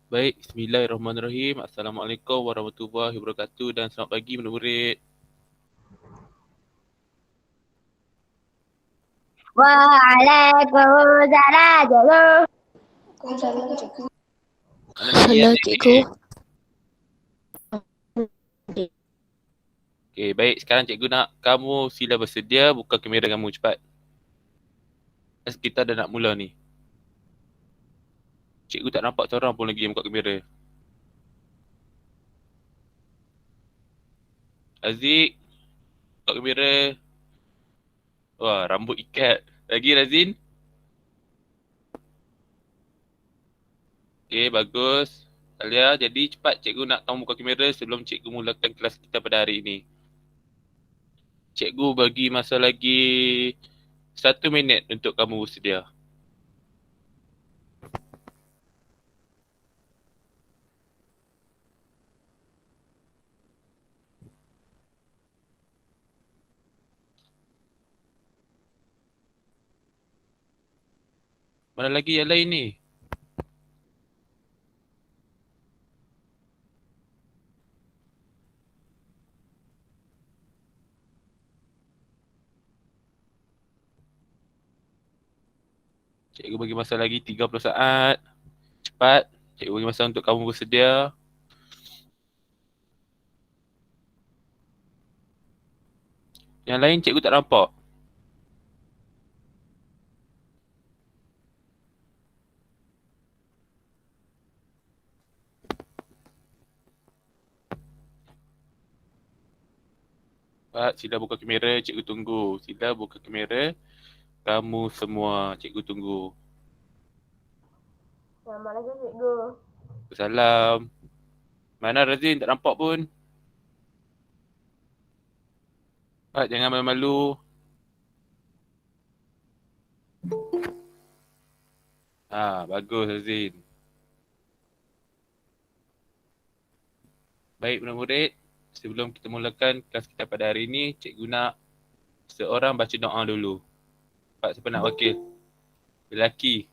Baik, bismillahirrahmanirrahim. Assalamualaikum warahmatullahi wabarakatuh dan selamat pagi murid-murid. Waalaikumsalam, cikgu. Mana lagi Hello, cikgu. adik-adik? Okey, baik. Sekarang cikgu nak kamu sila bersedia buka kamera kamu cepat. Kita dah nak mula ni. Cikgu tak nampak seorang pun lagi yang buka kamera. Aziz, buka kamera. Wah, rambut ikat. Lagi Razin? Okey, bagus. Alia, jadi cepat cikgu nak kamu buka kamera sebelum cikgu mulakan kelas kita pada hari ini. Cikgu bagi masa lagi 1 minit untuk kamu bersedia. Mana lagi yang lain ni? Cikgu bagi masa lagi 30 saat. Cepat. Cikgu bagi masa untuk kamu bersedia. Yang lain cikgu tak nampak. Pak, sila buka kamera, cikgu tunggu. Sila buka kamera. Kamu semua, cikgu tunggu. Assalamualaikum, cikgu. Salam. Mana Razin? Tak nampak pun. Pak, jangan malu-malu. Bagus Razin. Baik murid-murid, sebelum kita mulakan kelas kita pada hari ini, cikgu nak seorang baca doa dulu. Pak, siapa nak wakil? Lelaki.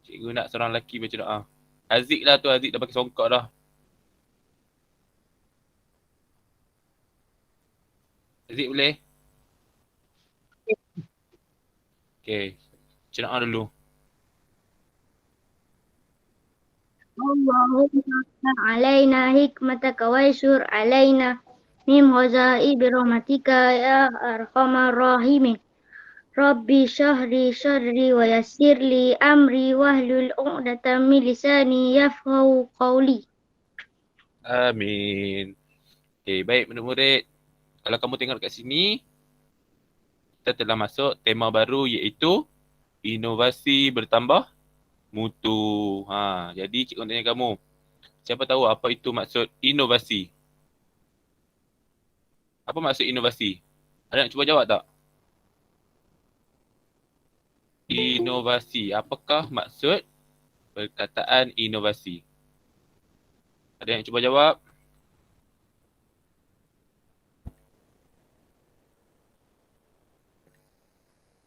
Cikgu nak seorang lelaki baca doa. Aziz lah tu, Aziz dah pakai songkok dah. Aziz boleh? Okay, baca doa dulu. Allahumma alaina hikmataka wa yasur alaina min khazaibi rahmatika ya arhamar rahimin. Rabbi syahri syadri wa yassirli amri wahlul 'uqdatam min lisani yafqahu qawli. Amin. Okay, baik murid-murid. Kalau kamu tengok kat sini, kita telah masuk tema baru iaitu inovasi bertambah mutu. Jadi cikgu nak tanya kamu, siapa tahu apa itu maksud inovasi? Apa maksud inovasi? Ada nak cuba jawab tak? Inovasi. Apakah maksud perkataan inovasi? Ada yang cuba jawab?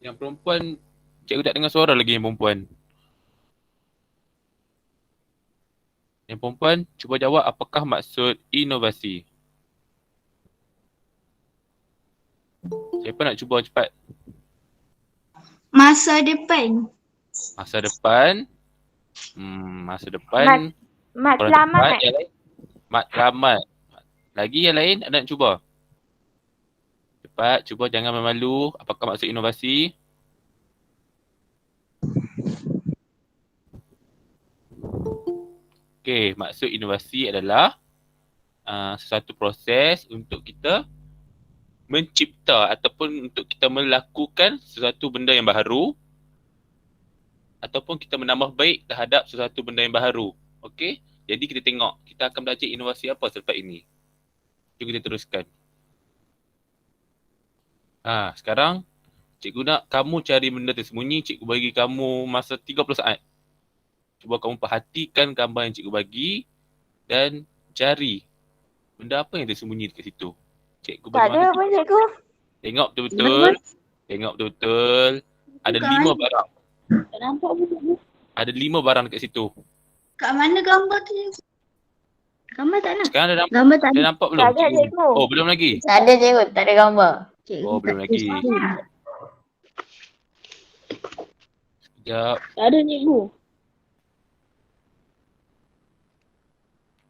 Yang perempuan, cikgu tak dengar suara lagi yang perempuan. Yang perempuan, cuba jawab apakah maksud inovasi? Siapa nak cuba cepat? Masa depan. Masa depan. Masa depan. Matlamat. Yang lain? Matlamat. Lagi yang lain ada nak cuba? Cepat, cuba jangan memalu. Apakah maksud inovasi? Okey, maksud inovasi adalah sesuatu proses untuk kita mencipta ataupun untuk kita melakukan sesuatu benda yang baharu ataupun kita menambah baik terhadap sesuatu benda yang baharu. Okey, jadi kita tengok kita akan belajar inovasi apa selepas ini. Jom kita teruskan. Sekarang cikgu nak kamu cari benda tersembunyi. Cikgu bagi kamu masa 30 saat. Cuba kamu perhatikan gambar yang cikgu bagi dan cari benda apa yang tersembunyi dekat situ. Cikgu bagi Tak ada masa apa, cikgu. tengok betul-betul. Tengok betul-betul. Ada 5 barang. Tak nampak pun, cikgu. Ada 5 barang dekat situ. Kat mana gambar tu? Gambar tak nak. Sekarang dah Gambar tak dah nak. nampak belum? Tak ada cikgu. Oh, belum lagi. Tak ada cikgu, tak ada gambar. Cikgu Oh, belum tak lagi. tulis. Sekejap. Tak ada cikgu.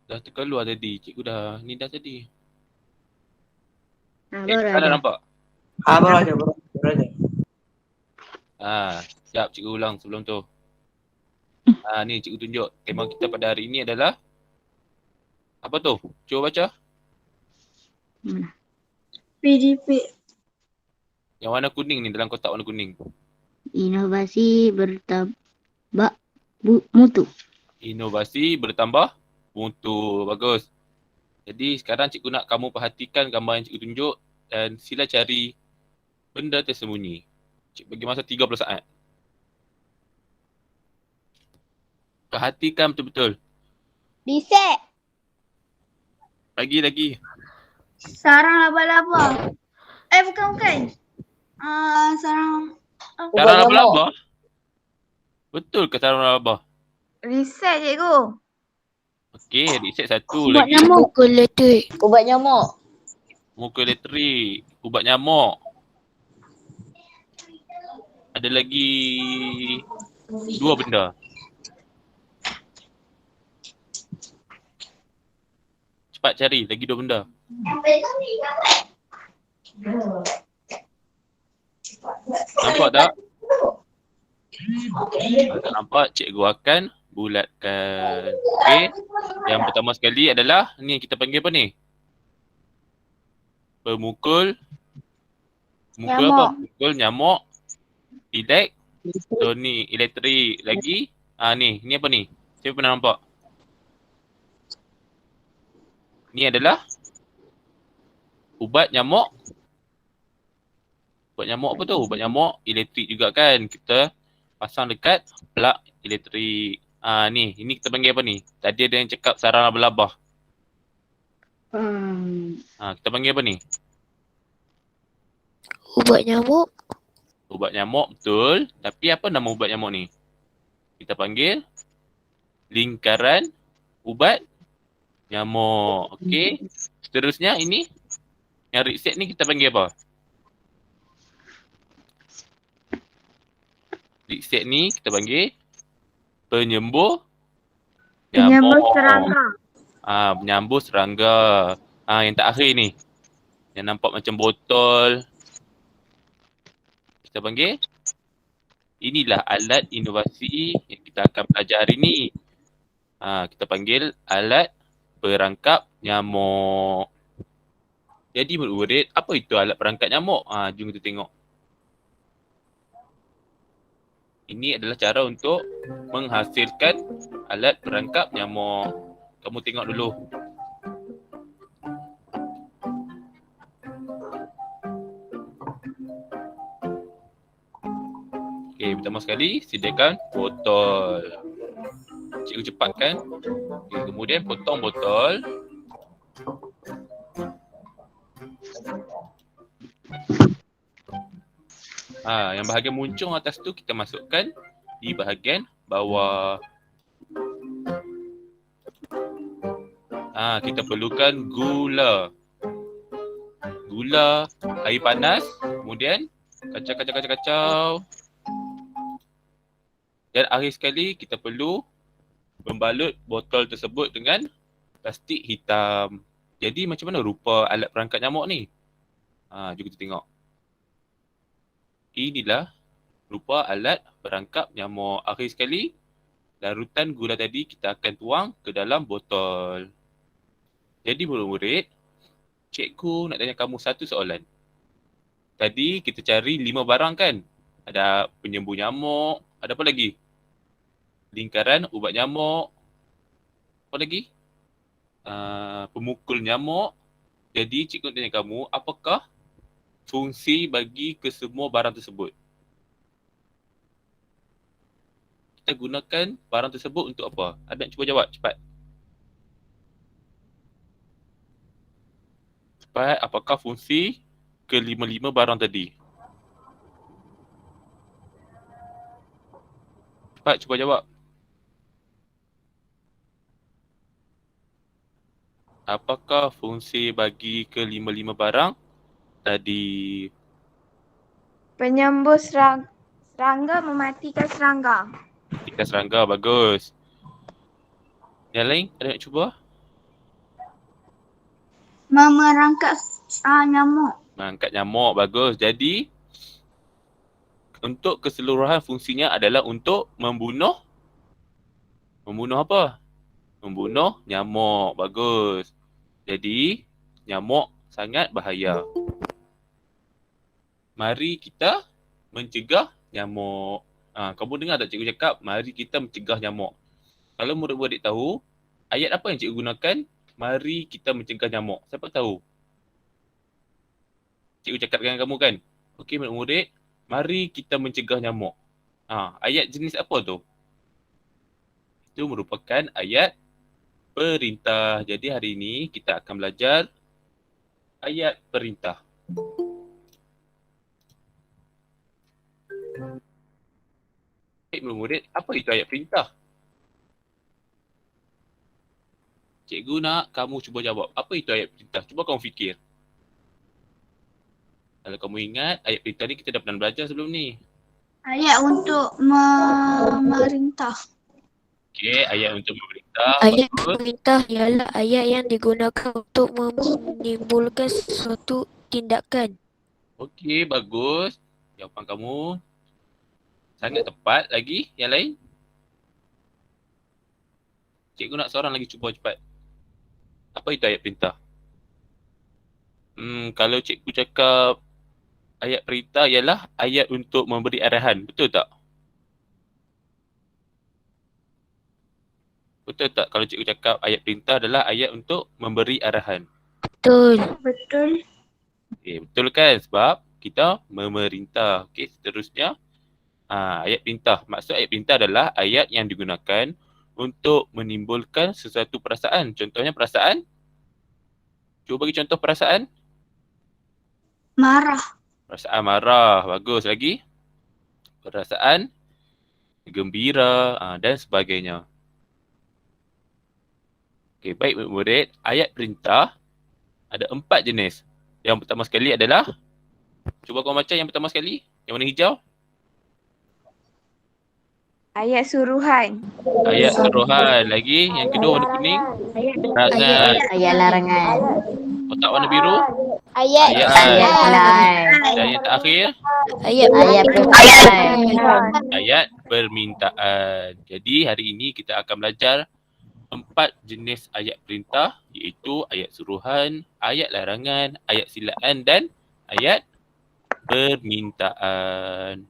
Dah terkeluar tadi. Cikgu dah ni dah tadi. Baru Sekarang dah ada. nampak? Baru ada, baru ada. Sekejap cikgu ulang sebelum tu. Ni cikgu tunjuk. Tema kita pada hari ini adalah apa tu? Cuba baca. Mana? PDP. Yang warna kuning ni, dalam kotak warna kuning. Inovasi bertambah mutu. Inovasi bertambah mutu. Bagus. Jadi sekarang cikgu nak kamu perhatikan gambar yang cikgu tunjuk dan sila cari benda tersembunyi. Cikgu bagi masa 30 saat. Perhatikan betul-betul. Disek. Lagi. Sarang laba-laba. Bukan. Sarang. Sarang laba-laba? Betul ke sarang laba? Reset cikgu. Okey, reset satu Ubat lagi. nyamuk. Ubat nyamuk. Muka elektrik, ubat nyamuk. Ada lagi 2 benda. Cepat cari, lagi 2 benda. Nampak tak? Tak nampak, cikgu akan bulatkan. Okey. Yang pertama sekali adalah ni yang kita panggil apa ni? Pemukul. Mukul apa? Pemukul nyamuk. Pilek. So ni elektrik lagi. Ni apa ni? Siapa pernah nampak? Ni adalah ubat nyamuk. Ubat nyamuk apa tu? Ubat nyamuk elektrik juga kan. Kita pasang dekat plug elektrik. Ini kita panggil apa ni? Tadi ada yang cakap sarang laba-laba. Kita panggil apa ni? Ubat nyamuk. Ubat nyamuk, betul. Tapi apa nama ubat nyamuk ni? Kita panggil lingkaran ubat nyamuk. Okey. Seterusnya ini yang reset ni kita panggil apa? Reset ni kita panggil penyembuh nyamuk. serangga. Penyambuh serangga. Yang tak akhir ni. Yang nampak macam botol. Kita panggil. Inilah alat inovasi yang kita akan belajar hari ni. Kita panggil alat perangkap nyamuk. Jadi murid-murid, apa itu alat perangkap nyamuk? Jom kita tengok. Ini adalah cara untuk menghasilkan alat perangkap nyamuk. Kamu tengok dulu. Okey, pertama sekali sediakan botol. Cikgu cepatkan. Okay, kemudian potong botol. Yang bahagian muncung atas tu kita masukkan di bahagian bawah. Kita perlukan gula. Gula, air panas, kemudian kacau. Dan akhir sekali kita perlu membalut botol tersebut dengan plastik hitam. Jadi macam mana rupa alat perangkap nyamuk ni? Jom kita tengok. Inilah rupa alat perangkap nyamuk. Akhir sekali, larutan gula tadi kita akan tuang ke dalam botol. Jadi murid-murid, cikgu nak tanya kamu satu soalan. Tadi kita cari 5 barang kan? Ada penyembuh nyamuk, ada apa lagi? Lingkaran ubat nyamuk. Apa lagi? Pemukul nyamuk. Jadi cikgu tanya kamu, apakah fungsi bagi kesemua barang tersebut? Kita gunakan barang tersebut untuk apa? Ada nak cuba jawab cepat. Cepat, apakah fungsi ke-5 barang tadi? Cepat cuba jawab. Apakah fungsi bagi kelima-lima barang tadi? Penyembuh serangga mematikan serangga. Tiga serangga, bagus. Yang lain ada nak cuba? Memerangkap nyamuk. Mengangkat nyamuk, bagus. Jadi untuk keseluruhan fungsinya adalah untuk membunuh apa? Membunuh nyamuk, bagus. Jadi nyamuk sangat bahaya. Mari kita mencegah nyamuk. Kamu dengar tak cikgu cakap, mari kita mencegah nyamuk. Kalau murid-murid tahu, ayat apa yang cikgu gunakan? Mari kita mencegah nyamuk. Siapa tahu? Cikgu cakap dengan kamu kan? Okey murid-murid, mari kita mencegah nyamuk. Ayat jenis apa tu? Itu merupakan ayat perintah. Jadi hari ini kita akan belajar ayat perintah. Murid-murid, apa itu ayat perintah? Cikgu nak kamu cuba jawab. Apa itu ayat perintah? Cuba kamu fikir. Kalau kamu ingat, ayat perintah ni kita dah pernah belajar sebelum ni. Ayat untuk memerintah. Okey, ayat untuk memerintah. Ayat Bagus. perintah ialah ayat yang digunakan untuk menimbulkan sesuatu tindakan. Okey, bagus. Jawapan kamu sangat tepat. Lagi? Yang lain? Cikgu nak seorang lagi cuba cepat. Apa itu ayat perintah? Kalau cikgu cakap ayat perintah ialah ayat untuk memberi arahan. Betul tak? Betul tak kalau cikgu cakap ayat perintah adalah ayat untuk memberi arahan? Betul. Betul. Okay, betul kan? Sebab kita memerintah. Okey, seterusnya ayat perintah. Maksud ayat perintah adalah ayat yang digunakan untuk menimbulkan sesuatu perasaan. Contohnya perasaan? Cuba bagi contoh perasaan. Marah. Perasaan marah. Bagus. Lagi? Perasaan gembira dan sebagainya. Okey, baik murid-murid. Ayat perintah ada 4 jenis. Yang pertama sekali adalah, cuba kau baca yang pertama sekali. Yang warna hijau. Ayat suruhan. Ayat suruhan. Lagi yang kedua warna kuning. Larangan. Ayat larangan. Kotak warna biru. Ayat silaan. Dan yang terakhir, Ayat Ayat perintah. ayat permintaan. Jadi hari ini kita akan belajar 4 jenis ayat perintah, iaitu ayat suruhan, ayat larangan, ayat silaan dan ayat permintaan.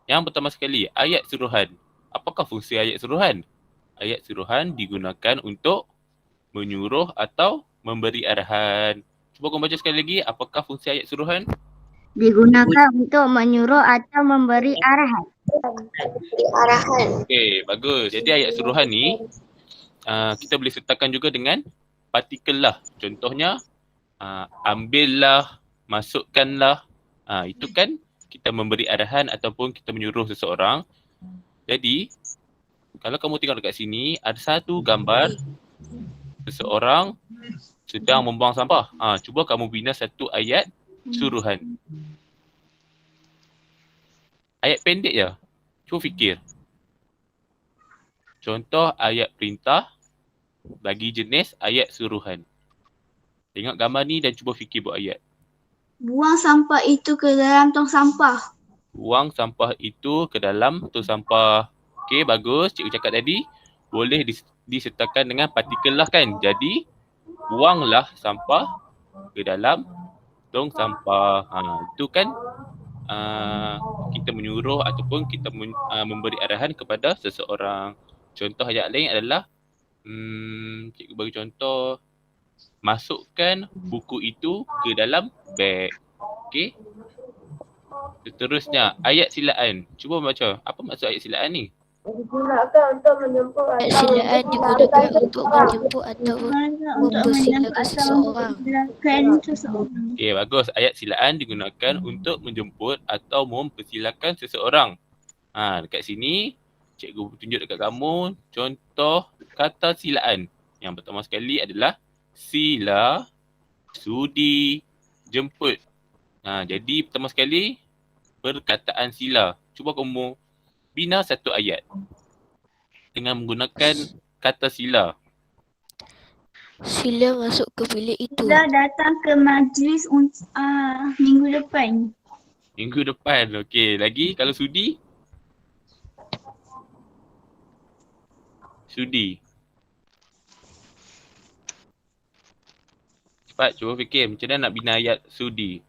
Yang pertama sekali, ayat suruhan. Apakah fungsi ayat suruhan? Ayat suruhan digunakan untuk menyuruh atau memberi arahan. Cuba kau baca sekali lagi, apakah fungsi ayat suruhan? Digunakan untuk menyuruh atau memberi arahan. Okey, bagus. Jadi ayat suruhan ni kita boleh sertakan juga dengan partikel lah. Contohnya ambillah, masukkanlah. Itu kan kita memberi arahan ataupun kita menyuruh seseorang. Jadi kalau kamu tengok dekat sini ada satu gambar seseorang sedang membuang sampah. Cuba kamu bina satu ayat suruhan. Ayat pendek je. Cuba fikir. Contoh ayat perintah bagi jenis ayat suruhan. Tengok gambar ni dan cuba fikir buat ayat. Buang sampah itu ke dalam tong sampah. Buang sampah itu ke dalam tong sampah. Okey, bagus. Cikgu cakap tadi boleh disertakan dengan partikel lah kan. Jadi buanglah sampah ke dalam tong sampah. Itu kan kita menyuruh ataupun kita memberi arahan kepada seseorang. Contoh ayat lain adalah cikgu bagi contoh, masukkan buku itu ke dalam beg. Okey. Seterusnya ayat silaan. Cuba baca. Apa maksud ayat silaan ni? Ayat silaan digunakan untuk menjemput atau mempersilakan seseorang. Okey, bagus. Ayat silaan digunakan untuk menjemput atau mempersilakan seseorang. Dekat sini cikgu tunjuk dekat kamu contoh kata silaan Yang pertama sekali adalah sila, sudi, jemput. Jadi pertama sekali perkataan sila. Cuba kamu bina satu ayat dengan menggunakan kata sila. Sila masuk ke bilik itu. Dah datang ke majlis minggu depan. Minggu depan. Okey, lagi kalau sudi? Sudi. Cepat cuba fikir macam mana nak bina ayat sudi.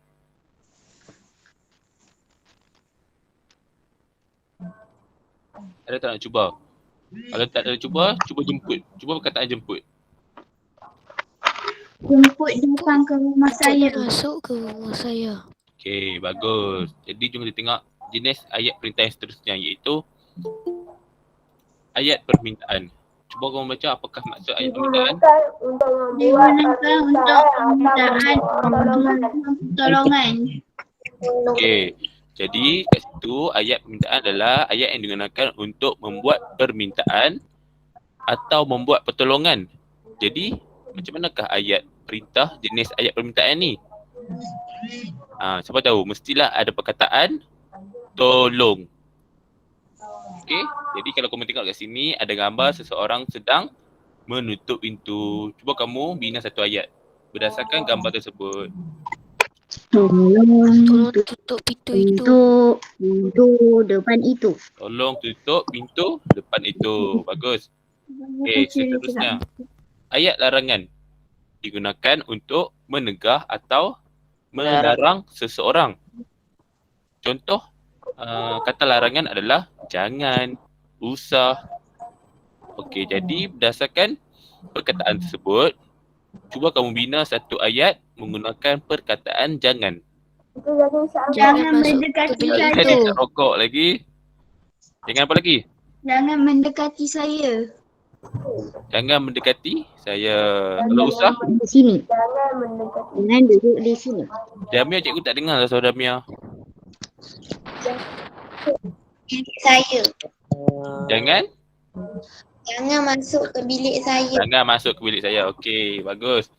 Ada tak nak cuba? Kalau tak ada cuba jemput. Cuba perkataan jemput. Jemput datang ke rumah saya. Masuk ke rumah saya. Okey, bagus. Jadi jom kita tengok jenis ayat perintah yang seterusnya iaitu ayat permintaan. Cuba kamu baca apakah maksud ayat permintaan. Digunakan untuk permintaan pertolongan. Okey. Jadi kat situ ayat permintaan adalah ayat yang digunakan untuk membuat permintaan atau membuat pertolongan. Jadi macam manakah ayat perintah jenis ayat permintaan ni? Siapa tahu mestilah ada perkataan tolong. Okey, jadi kalau kamu tengok kat sini ada gambar seseorang sedang menutup pintu. Cuba kamu bina satu ayat berdasarkan gambar tersebut. Tolong tutup pintu itu. Pintu depan itu. Tolong tutup pintu depan itu. Bagus. Okey, seterusnya. Ayat larangan digunakan untuk menegah atau melarang seseorang. Contoh kata larangan adalah jangan, usah. Okey, jadi berdasarkan perkataan tersebut, cuba kamu bina satu ayat menggunakan perkataan jangan. Jangan masuk mendekati ke bilik saya. itu. Tak rokok lagi. Jangan apa lagi? Jangan mendekati saya. Jangan mendekati saya. Kalau usah, Di sini. Jangan duduk di sini. Damia cikgu tak dengar lah suara Damia. Saya. Jangan Masuk ke bilik saya. Jangan masuk ke bilik saya. Okey, bagus.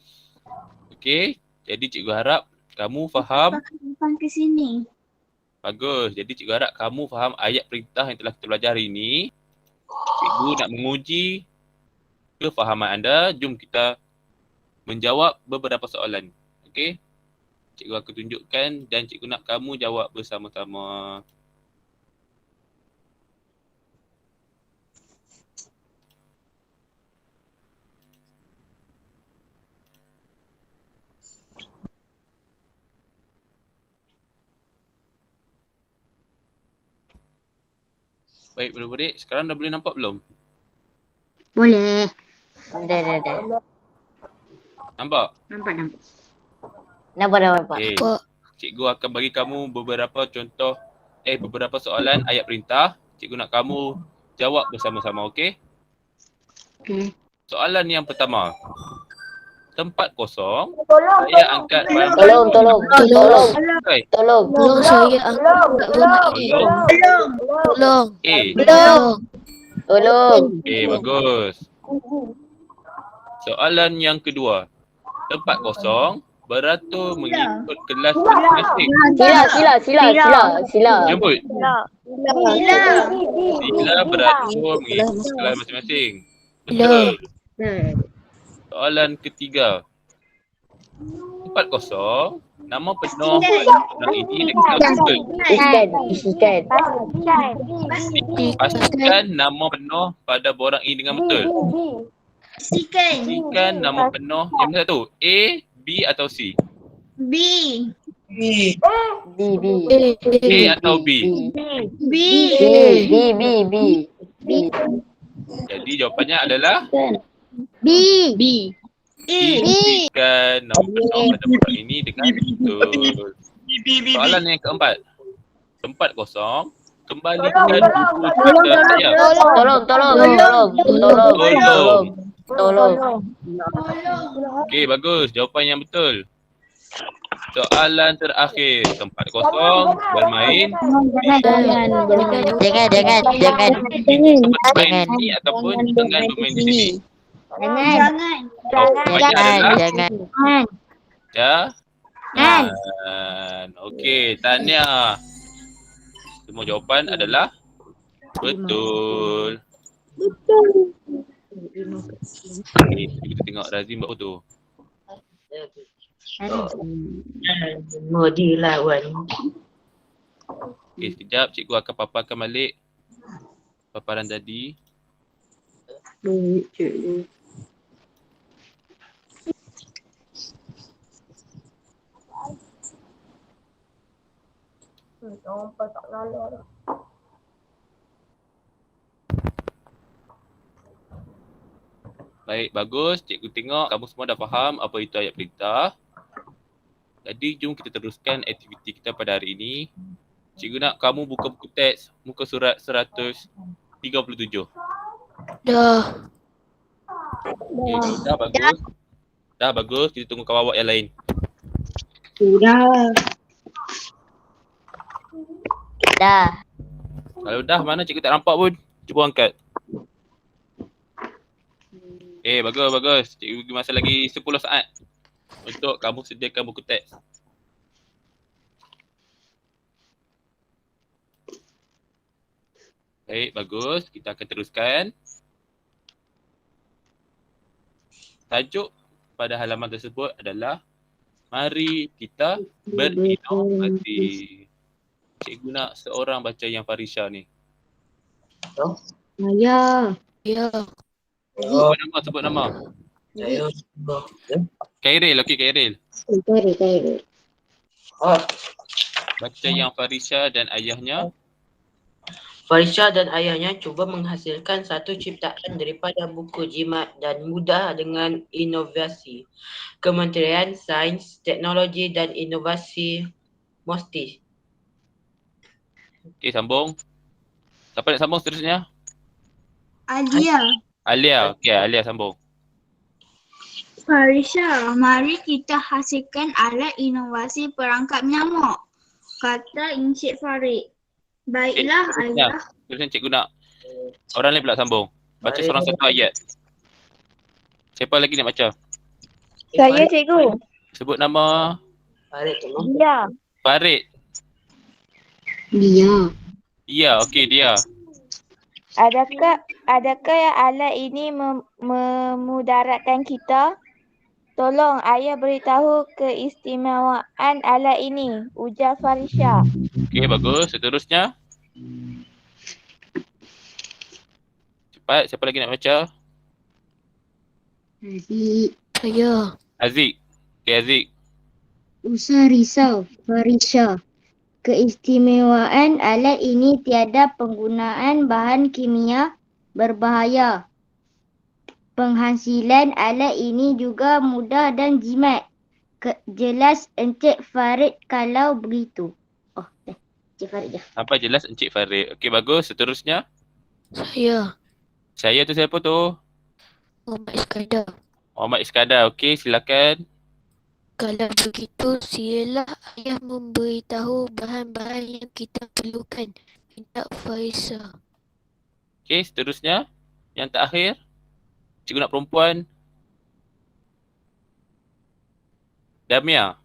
Okey, jadi cikgu harap kamu faham. Depan ke sini. Bagus. Jadi cikgu harap kamu faham ayat perintah yang telah kita belajar hari ini. Cikgu nak menguji kefahaman anda. Jom kita menjawab beberapa soalan. Okey? Cikgu akan tunjukkan dan cikgu nak kamu jawab bersama-sama. Baik, budak-budak. Sekarang dah boleh nampak belum? Boleh. Dah. Nampak? Nampak. Nampak. Okey. Cikgu akan bagi kamu beberapa contoh, beberapa soalan ayat perintah. Cikgu nak kamu jawab bersama-sama, okey? Okey. Soalan yang pertama. Tempat kosong, saya angkat barang. Tolong. Okay. Tolong. Tolong saya angkat barang ini. Tolong. Tolong. Okey, bagus. Soalan yang kedua. Tempat kosong, beratur mengikut kelas masing-masing. Sila. Jemput. Sila beratur mengikut kelas masing-masing. Betul. Soalan ketiga. Tempat kosong, nama penuh orang ini dengan betul. Isikan. Pastikan nama penuh pada borang ini dengan betul. Pastikan nama penuh yang mana satu? A, B atau C? B. A atau B? B. Jadi jawapannya adalah B. pastikan nama penuh pada borang ini dengan betul. Soalan yang keempat. Tempat kosong, kembalikan buku cerita saya. Tolong. Okey, bagus. Jawapan yang betul. Soalan terakhir. Tempat kosong, bermain. Jangan. Bermain di sini ataupun jangan bermain di sini. Jangan. Jawapannya adalah Jangan. Jangan. jangan. Okey, tahniah. Semua jawapan adalah betul. Okey, kita tengok Razim buat foto. Mau dilawan. Okey, sekejap cikgu akan paparkan balik paparan tadi. Baik, bagus. Cikgu tengok kamu semua dah faham apa itu ayat perintah. Jadi jom kita teruskan aktiviti kita pada hari ini. Cikgu nak kamu buka buku teks muka surat 137. Dah. Okay, dah bagus. Dah bagus, kita tunggu kawan awak yang lain. Dah. Kalau dah mana cikgu tak nampak pun, cuba angkat. Bagus, bagus. Cikgu bagi masa lagi 10 saat untuk kamu sediakan buku teks. Baik, bagus. Kita akan teruskan. Tajuk pada halaman tersebut adalah mari kita berinovasi. Cikgu nak seorang baca yang Farisha ni. Ya. Ya. Sebut nama. Saya Khairil, okey Khairil. Kari. Baca yang Farisha dan ayahnya. Farisha dan ayahnya cuba menghasilkan satu ciptaan daripada buku jimat dan mudah dengan inovasi. Kementerian Sains, Teknologi dan Inovasi Mostis. Okey, sambung. Siapa nak sambung seterusnya? Alia. Alia. Okey, Alia sambung. Farisha, mari kita hasilkan alat inovasi perangkap nyamuk. Kata Encik Farid. Baiklah ayah. Terusnya cikgu nak orang lain pula sambung. Baca seorang satu ayat. Siapa lagi nak baca? Saya cikgu. Sebut nama. Farid tu. Ya. Farid. Dia. Ya, okey dia. Adakah yang alat ini memudaratkan kita? Tolong ayah beritahu keistimewaan alat ini, ujar Farisha. Okey, bagus. Seterusnya. Cepat, siapa lagi nak baca? Aziz. Saya. Aziz. Okey, Aziz. Usah risau, Farisha. Keistimewaan alat ini tiada penggunaan bahan kimia berbahaya. Penghasilan alat ini juga mudah dan jimat. Jelas Encik Farid kalau begitu. Encik Farid dah. Sampai jelas Encik Farid. Okey, bagus. Seterusnya. Saya. Saya tu siapa tu? Muhammad Iskandar. Muhammad Iskandar. Okey, silakan. Kalau begitu, silalah ayah memberitahu bahan-bahan yang kita perlukan. Minta Farisha. Okey, seterusnya. Yang terakhir. Cikgu nak perempuan. Damia.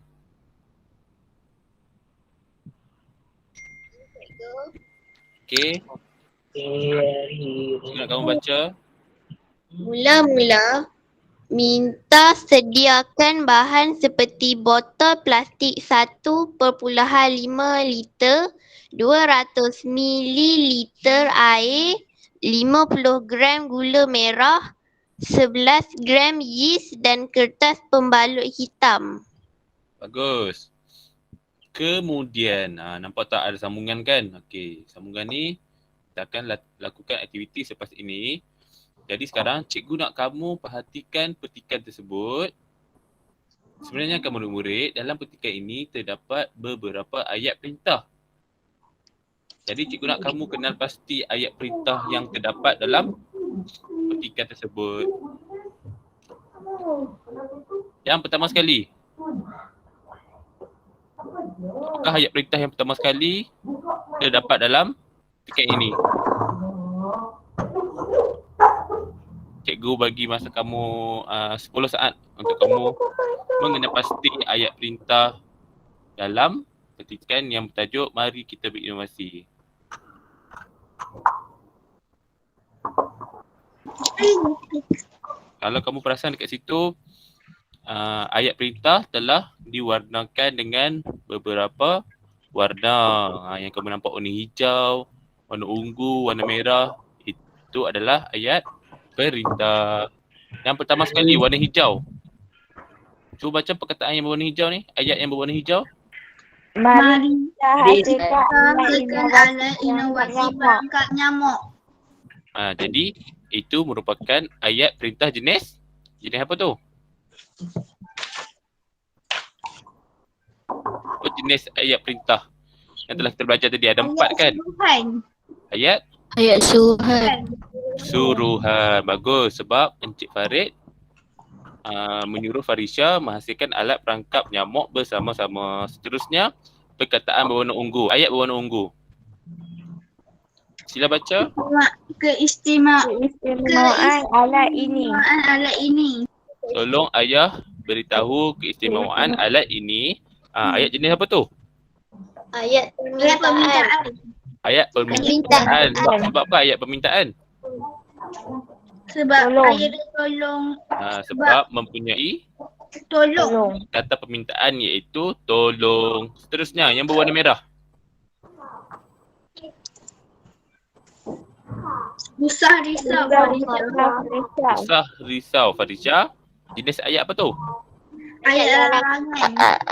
Okey. Cikgu nak kamu baca. Mula-mula, minta sediakan bahan seperti botol plastik 1.5 liter, 200 mililiter air, 50 gram gula merah, 11 gram yeast dan kertas pembalut hitam. Bagus. Kemudian, nampak tak ada sambungan kan? Okey, sambungan ni kita akan lakukan aktiviti selepas ini. Jadi sekarang cikgu nak kamu perhatikan petikan tersebut. Sebenarnya kan murid-murid, dalam petikan ini terdapat beberapa ayat perintah. Jadi cikgu nak kamu kenal pasti ayat perintah yang terdapat dalam petikan tersebut. Yang pertama sekali. Apakah ayat perintah yang pertama sekali terdapat dalam petikan ini? Cikgu bagi masa kamu 10 saat untuk kamu mengenal pasti ayat perintah dalam petikan yang bertajuk Mari Kita Berinovasi. Kalau kamu perasan dekat situ, ayat perintah telah diwarnakan dengan beberapa warna. Yang kamu nampak warna hijau, warna ungu, warna merah, itu adalah ayat perintah. Yang pertama sekali, warna hijau. Cuba baca perkataan yang berwarna hijau ni, ayat yang berwarna hijau. Mari kita hasilkan Hasilkan alat inovasi perangkap nyamuk. Jadi itu merupakan ayat perintah jenis apa tu? Apa jenis ayat perintah yang telah kita belajar tadi? Ada 4 kan? Ayat suruhan. suruhan. Bagus, sebab Encik Farid menyuruh Farisha menghasilkan alat perangkap nyamuk bersama-sama. Seterusnya, perkataan berwarna ungu. Ayat berwarna ungu. Sila baca. keistimewaan alat ini. Tolong ayah beritahu keistimewaan alat ini. Ayat jenis apa tu? Ayat permintaan. Ayat permintaan. Sebab apa ayat permintaan? Sebab Tolong. ayat dia tolong. Sebab mempunyai Tolong. kata permintaan iaitu tolong. Seterusnya yang berwarna merah. Usah risau. Usah risau Farisha. Jenis ayat apa tu? Ayat larangan.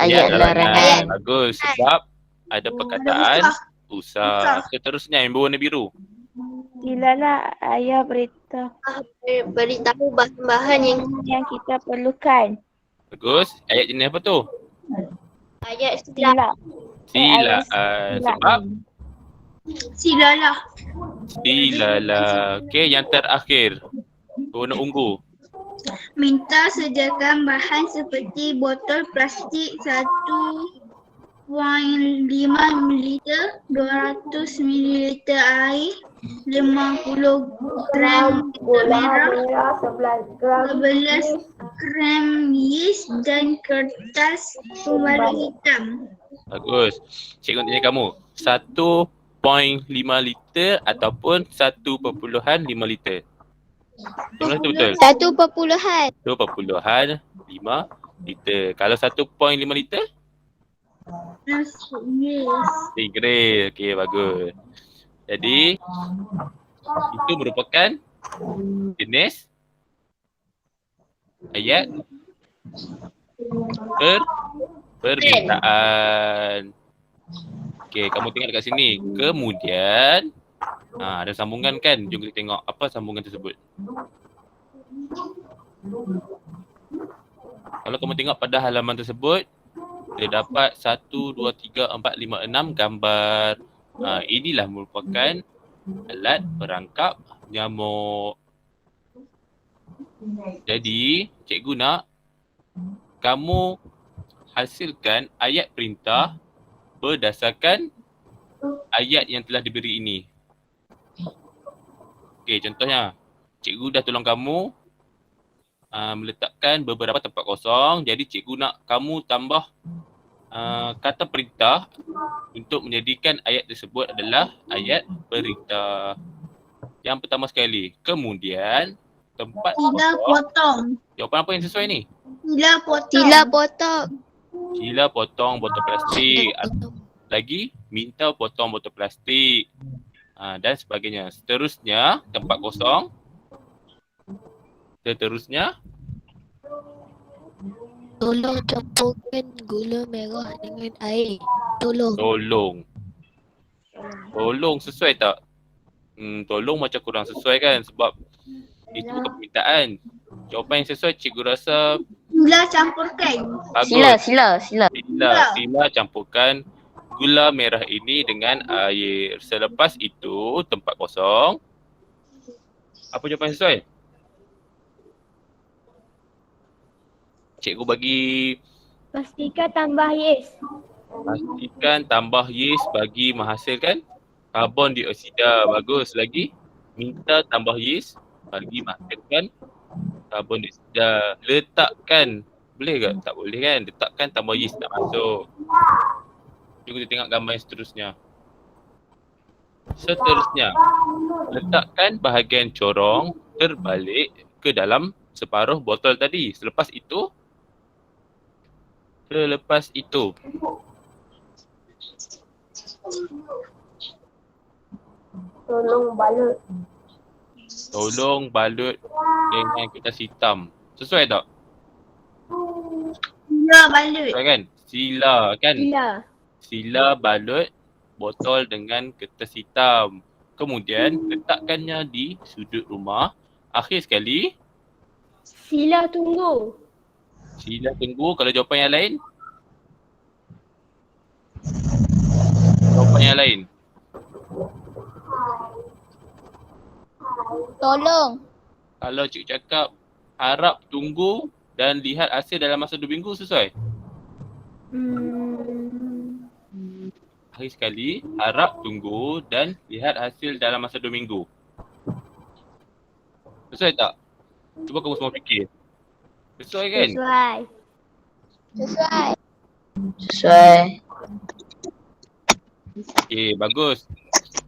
Ayat larangan. Bagus, sebab ada perkataan usah. Seterusnya yang berwarna biru. Silalah ayah Beritahu bahan-bahan yang kita perlukan. Bagus. Ayat jenis apa tu? ayat sila. Sila. Silaan. Sebab Silalah. silalah. Okey, yang terakhir. Berwarna ungu. Minta sediakan bahan seperti botol plastik 1.5 ml, 200 ml air, 50 gram gula merah, 11 gram yeast dan kertas pembalut hitam. Bagus. Cikgu tanya kamu. 1.5 liter ataupun 1.5 liter? Mana tu betul? 1.5. 2.5 liter. Kalau 1.5 liter? Yes. Great. Okey, bagus. Jadi, itu merupakan jenis ayat permintaan. Okey, kamu tengok dekat sini. Kemudian, ada sambungan kan? Jom kita tengok apa sambungan tersebut. Kalau kamu tengok pada halaman tersebut, kita dapat 1, 2, 3, 4, 5, 6 gambar. Inilah merupakan alat perangkap nyamuk. Jadi, cikgu nak kamu hasilkan ayat perintah berdasarkan ayat yang telah diberi ini. Okey, contohnya, cikgu dah tolong kamu meletakkan beberapa tempat kosong. Jadi cikgu nak kamu tambah kata perintah untuk menjadikan ayat tersebut adalah ayat perintah. Yang pertama sekali, kemudian tempat Sila kosong. potong. Jawapan apa yang sesuai ni? Sila potong. Sila potong. Sila potong botol plastik. Lagi, minta potong botol plastik. Dan sebagainya. Seterusnya, tempat kosong. Seterusnya, Tolong campurkan gula merah dengan air. Tolong. tolong sesuai tak? Tolong macam kurang sesuai kan, sebab itu bukan permintaan. Jawapan yang sesuai cikgu rasa Sila campurkan. bagus. Sila. Sila campurkan gula merah ini dengan air. Selepas itu tempat kosong. Apa jawapan yang sesuai? Cikgu bagi Pastikan tambah yeast. pastikan tambah yeast bagi menghasilkan karbon dioksida. Bagus lagi. Minta tambah yeast bagi menghasilkan Karbon dioksida. Letakkan. Boleh ke? Tak boleh kan? Letakkan tambah yeast tak masuk. Jom kita tengok gambar yang seterusnya. Seterusnya, letakkan bahagian corong terbalik ke dalam separuh botol tadi. Selepas itu, tolong balut dengan kertas hitam. Sesuai tak? Ya, balut. Sesuai kan? Sila kan? Sila. Sila balut botol dengan kertas hitam. Kemudian letakkannya di sudut rumah. Akhir sekali, Sila tunggu. sila tunggu. Kalau jawapan yang lain? Jawapan yang lain? Tolong. Kalau cikgu cakap harap tunggu dan lihat hasil dalam masa 2 minggu, sesuai? Akhir sekali, harap tunggu dan lihat hasil dalam masa 2 minggu. Sesuai tak? Cuba kamu semua fikir. Sesuai kan? Sesuai. Sesuai. Sesuai. Okey, bagus.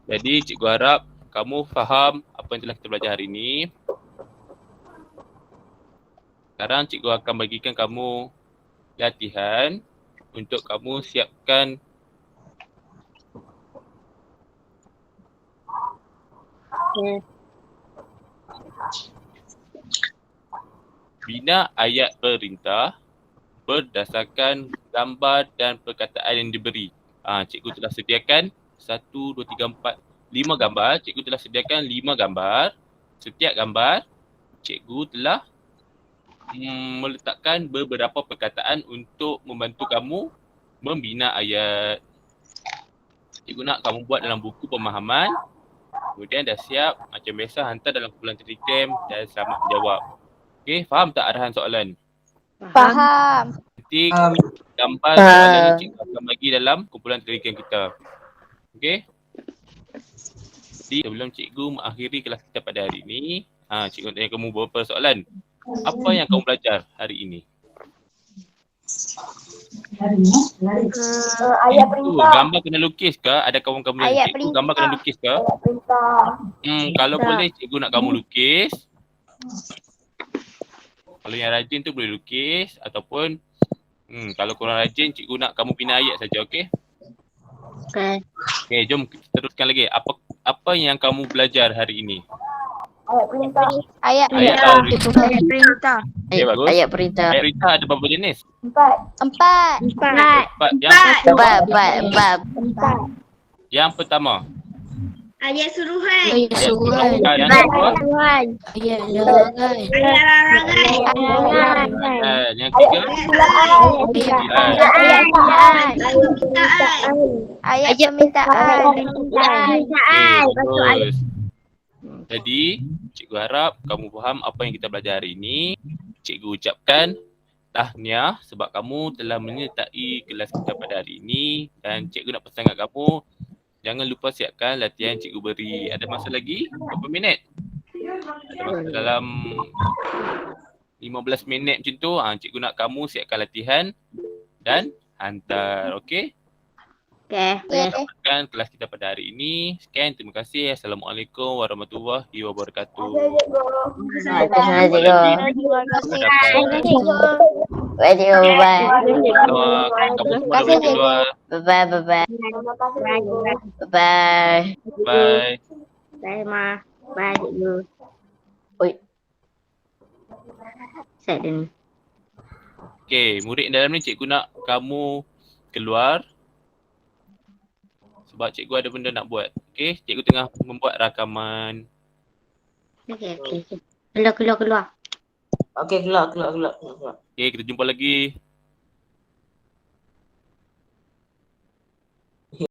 Jadi cikgu harap kamu faham apa yang telah kita belajar hari ini. Sekarang cikgu akan bagikan kamu latihan untuk kamu siapkan bina ayat perintah berdasarkan gambar dan perkataan yang diberi. Cikgu telah sediakan 1, 2, 3, 4, 5 gambar. Cikgu telah sediakan 5 gambar. Setiap gambar, cikgu telah meletakkan beberapa perkataan untuk membantu kamu membina ayat. Cikgu nak kamu buat dalam buku pemahaman. Kemudian dah siap, macam biasa hantar dalam kumpulan Telegram dan selamat menjawab. Okey, faham tak arahan soalan? Faham. Nanti gambar soalan ni cikgu akan bagi dalam kumpulan Telegram kita. Okey? Jadi sebelum cikgu mengakhiri kelas kita pada hari ini, cikgu tanya kamu beberapa soalan. Apa yang kamu belajar hari ini? Ayat perintah. Gambar kena lukis ke? Ada kawan-kawan Ayat cikgu perintah. gambar kena lukis ke? Ayat perintah. Kalau boleh cikgu nak kamu lukis. Kalau yang rajin tu boleh lukis ataupun kalau korang rajin cikgu nak kamu bina ayat saja, okey? Okey, jom kita teruskan lagi. Apa yang kamu belajar hari ini? Ayat perintah. Ayat Ayat perintah. Ayat perintah. Okey, bagus. Ayat perintah. Ayat perintah ada berapa jenis? 4. 4. 4. Empat. Yang pertama. Ayat suruhan. Ayat suruhan. Yang kedua. Ayat larangan. Ayat larangan. Yang ketiga. Ayat permintaan. Ayat permintaan. Bagus. Jadi, cikgu harap kamu faham apa yang kita belajar hari ini. Cikgu ucapkan tahniah sebab kamu telah menyertai kelas kita pada hari ini. Dan cikgu nak pesan kat kamu, jangan lupa siapkan latihan cikgu beri. Ada masa lagi? Berapa minit? Ada masa dalam 15 minit macam tu. Cikgu nak kamu siapkan latihan dan hantar. Okey? Kan kelas kita pada hari ini. Sekian, terima kasih. Assalamualaikum warahmatullahi wabarakatuh. Kamu semua dah boleh keluar. Bye. Bye. Bye, Ma. Bye, cikgu. Oi. Set dia ni. Okay, murid dalam ni cikgu nak kamu keluar. Sebab cikgu ada benda nak buat. Okay, cikgu tengah membuat rakaman. Okay. Keluar. Okey, keluar. Okay, kita jumpa lagi.